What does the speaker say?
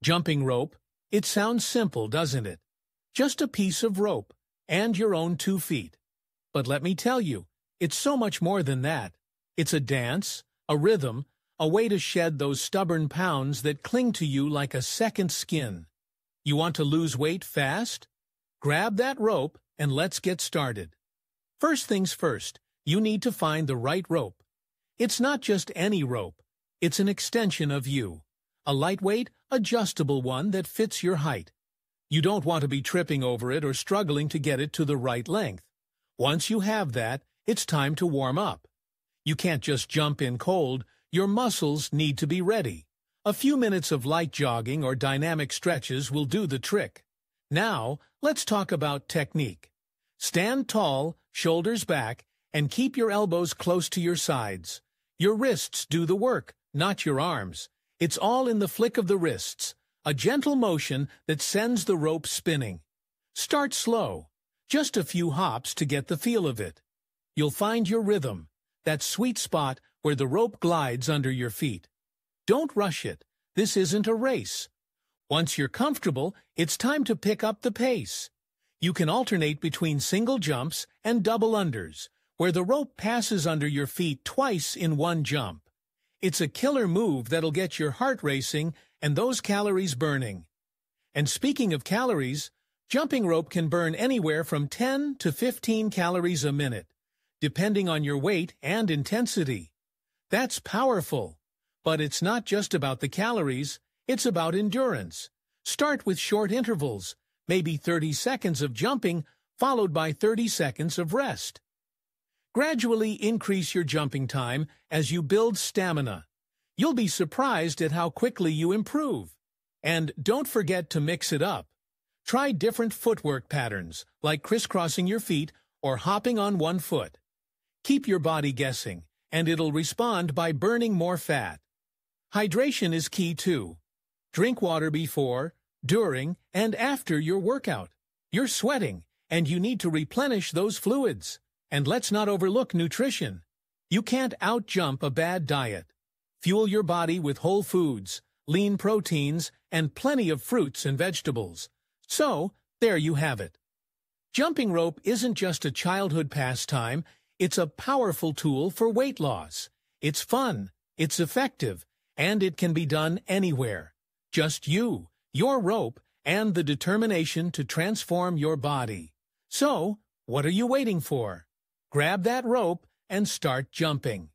Jumping rope. It sounds simple, doesn't it? Just a piece of rope and your own 2 feet. But let me tell you, it's so much more than that. It's a dance, a rhythm, a way to shed those stubborn pounds that cling to you like a second skin. You want to lose weight fast? Grab that rope and let's get started. First things first, you need to find the right rope. It's not just any rope. It's an extension of you. A lightweight, adjustable one that fits your height. You don't want to be tripping over it or struggling to get it to the right length. Once you have that, it's time to warm up. You can't just jump in cold. Your muscles need to be ready. A few minutes of light jogging or dynamic stretches will do the trick. Now, let's talk about technique. Stand tall, shoulders back, and keep your elbows close to your sides. Your wrists do the work, not your arms. It's all in the flick of the wrists, a gentle motion that sends the rope spinning. Start slow, just a few hops to get the feel of it. You'll find your rhythm, that sweet spot where the rope glides under your feet. Don't rush it. This isn't a race. Once you're comfortable, it's time to pick up the pace. You can alternate between single jumps and double unders, where the rope passes under your feet twice in one jump. It's a killer move that'll get your heart racing and those calories burning. And speaking of calories, jumping rope can burn anywhere from 10 to 15 calories a minute, depending on your weight and intensity. That's powerful. But it's not just about the calories, it's about endurance. Start with short intervals, maybe 30 seconds of jumping, followed by 30 seconds of rest. Gradually increase your jumping time as you build stamina. You'll be surprised at how quickly you improve. And don't forget to mix it up. Try different footwork patterns, like crisscrossing your feet or hopping on one foot. Keep your body guessing, and it'll respond by burning more fat. Hydration is key too. Drink water before, during, and after your workout. You're sweating, and you need to replenish those fluids. And let's not overlook nutrition. You can't out-jump a bad diet. Fuel your body with whole foods, lean proteins, and plenty of fruits and vegetables. So, there you have it. Jumping rope isn't just a childhood pastime, it's a powerful tool for weight loss. It's fun, it's effective, and it can be done anywhere. Just you, your rope, and the determination to transform your body. So, what are you waiting for? Grab that rope and start jumping.